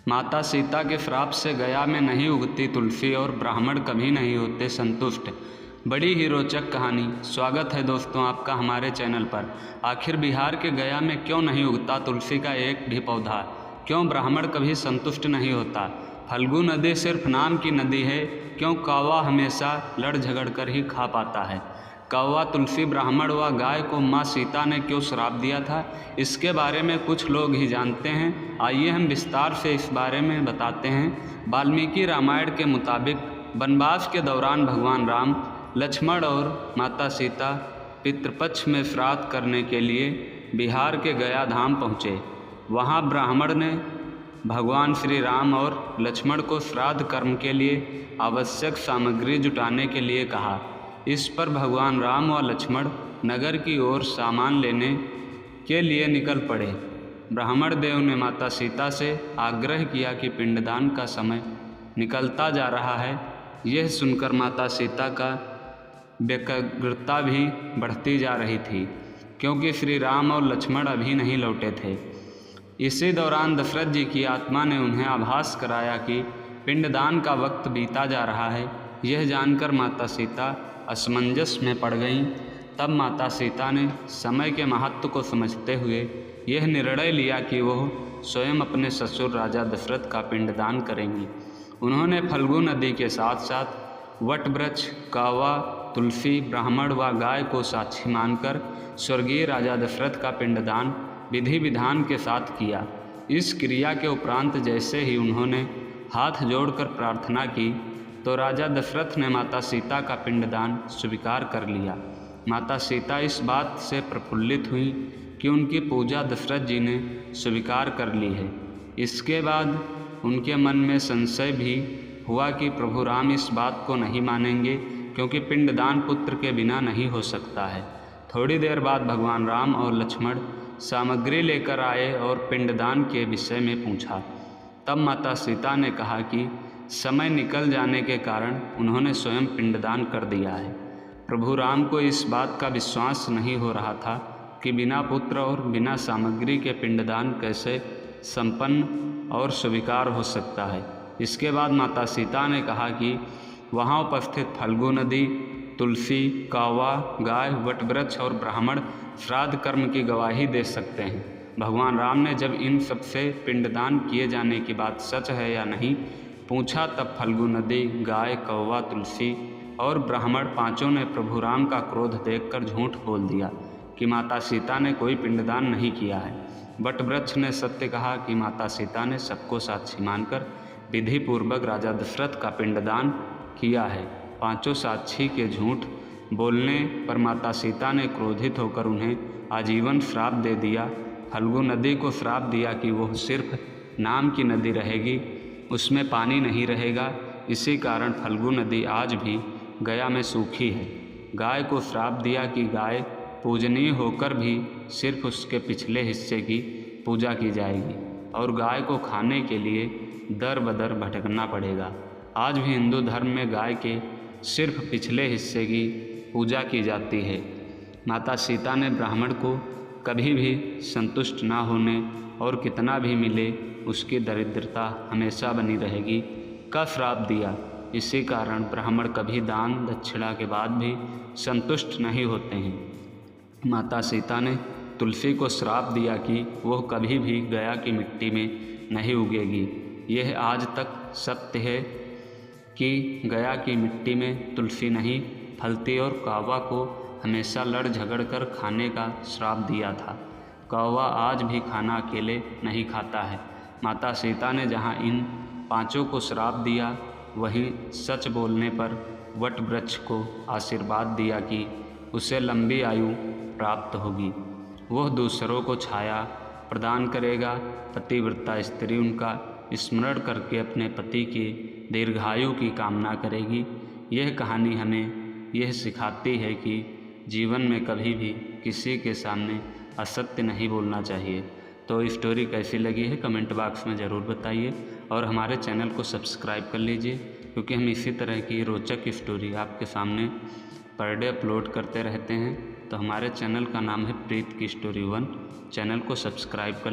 माता सीता के श्राप से गया में नहीं उगती तुलसी और ब्राह्मण कभी नहीं होते संतुष्ट। बड़ी ही रोचक कहानी। स्वागत है दोस्तों आपका हमारे चैनल पर। आखिर बिहार के गया में क्यों नहीं उगता तुलसी का एक भी पौधा? क्यों ब्राह्मण कभी संतुष्ट नहीं होता? फल्गु नदी सिर्फ नाम की नदी है। क्यों कौवा हमेशा लड़ झगड़ कर ही खा पाता है? कौवा, तुलसी, ब्राह्मण व गाय को माँ सीता ने क्यों श्राप दिया था, इसके बारे में कुछ लोग ही जानते हैं। आइए हम विस्तार से इस बारे में बताते हैं। वाल्मीकि रामायण के मुताबिक वनवास के दौरान भगवान राम, लक्ष्मण और माता सीता पितृपक्ष में श्राद्ध करने के लिए बिहार के गया धाम पहुँचे। वहाँ ब्राह्मण ने भगवान श्री राम और लक्ष्मण को श्राद्ध कर्म के लिए आवश्यक सामग्री जुटाने के लिए कहा। इस पर भगवान राम व लक्ष्मण नगर की ओर सामान लेने के लिए निकल पड़े। ब्राह्मण देव ने माता सीता से आग्रह किया कि पिंडदान का समय निकलता जा रहा है। यह सुनकर माता सीता का व्यग्रता भी बढ़ती जा रही थी, क्योंकि श्री राम और लक्ष्मण अभी नहीं लौटे थे। इसी दौरान दशरथ जी की आत्मा ने उन्हें आभास कराया कि पिंडदान का वक्त बीता जा रहा है। यह जानकर माता सीता असमंजस में पड़ गईं। तब माता सीता ने समय के महत्व को समझते हुए यह निर्णय लिया कि वह स्वयं अपने ससुर राजा दशरथ का पिंडदान करेंगी। उन्होंने फल्गु नदी के साथ साथ वटवृक्ष, कौवा, तुलसी, ब्राह्मण व गाय को साक्षी मानकर स्वर्गीय राजा दशरथ का पिंडदान विधि विधान के साथ किया। इस क्रिया के उपरांत जैसे ही उन्होंने हाथ जोड़कर प्रार्थना की तो राजा दशरथ ने माता सीता का पिंडदान स्वीकार कर लिया। माता सीता इस बात से प्रफुल्लित हुई कि उनकी पूजा दशरथ जी ने स्वीकार कर ली है। इसके बाद उनके मन में संशय भी हुआ कि प्रभु राम इस बात को नहीं मानेंगे, क्योंकि पिंडदान पुत्र के बिना नहीं हो सकता है। थोड़ी देर बाद भगवान राम और लक्ष्मण सामग्री लेकर आए और पिंडदान के विषय में पूछा। तब माता सीता ने कहा कि समय निकल जाने के कारण उन्होंने स्वयं पिंडदान कर दिया है। प्रभु राम को इस बात का विश्वास नहीं हो रहा था कि बिना पुत्र और बिना सामग्री के पिंडदान कैसे संपन्न और स्वीकार हो सकता है। इसके बाद माता सीता ने कहा कि वहाँ उपस्थित फल्गु नदी, तुलसी, कौवा, गाय, वटवृक्ष और ब्राह्मण श्राद्ध कर्म की गवाही दे सकते हैं। भगवान राम ने जब इन सबसे पिंडदान किए जाने की बात सच है या नहीं पूछा, तब फल्गु नदी, गाय, कौवा, तुलसी और ब्राह्मण पांचों ने प्रभु राम का क्रोध देखकर झूठ बोल दिया कि माता सीता ने कोई पिंडदान नहीं किया है। वटवृक्ष ने सत्य कहा कि माता सीता ने सबको साक्षी मानकर विधि पूर्वक राजा दशरथ का पिंडदान किया है। पांचों साक्षी के झूठ बोलने पर माता सीता ने क्रोधित होकर उन्हें आजीवन श्राप दे दिया। फल्गु नदी को श्राप दिया कि वह सिर्फ नाम की नदी रहेगी, उसमें पानी नहीं रहेगा। इसी कारण फल्गु नदी आज भी गया में सूखी है। गाय को श्राप दिया कि गाय पूजनीय होकर भी सिर्फ उसके पिछले हिस्से की पूजा की जाएगी और गाय को खाने के लिए दर बदर भटकना पड़ेगा। आज भी हिंदू धर्म में गाय के सिर्फ पिछले हिस्से की पूजा की जाती है। माता सीता ने ब्राह्मण को कभी भी संतुष्ट ना होने और कितना भी मिले उसकी दरिद्रता हमेशा बनी रहेगी का श्राप दिया। इसी कारण ब्राह्मण कभी दान दक्षिणा के बाद भी संतुष्ट नहीं होते हैं। माता सीता ने तुलसी को श्राप दिया कि वह कभी भी गया की मिट्टी में नहीं उगेगी। यह आज तक सत्य है कि गया की मिट्टी में तुलसी नहीं फलती और कौवा को हमेशा लड़ झगड़ कर खाने का श्राप दिया था। कौवा आज भी खाना अकेले नहीं खाता है। माता सीता ने जहाँ इन पांचों को श्राप दिया, वहीं सच बोलने पर वटवृक्ष को आशीर्वाद दिया कि उसे लंबी आयु प्राप्त होगी, वह दूसरों को छाया प्रदान करेगा। पतिव्रता स्त्री उनका स्मरण करके अपने पति की दीर्घायु की कामना करेगी। यह कहानी हमें यह सिखाती है कि जीवन में कभी भी किसी के सामने असत्य नहीं बोलना चाहिए। तो स्टोरी कैसी लगी है कमेंट बॉक्स में ज़रूर बताइए और हमारे चैनल को सब्सक्राइब कर लीजिए, क्योंकि हम इसी तरह की रोचक स्टोरी आपके सामने पर डे अपलोड करते रहते हैं। तो हमारे चैनल का नाम है प्रीत की स्टोरी 1। चैनल को सब्सक्राइब कर लीजिए।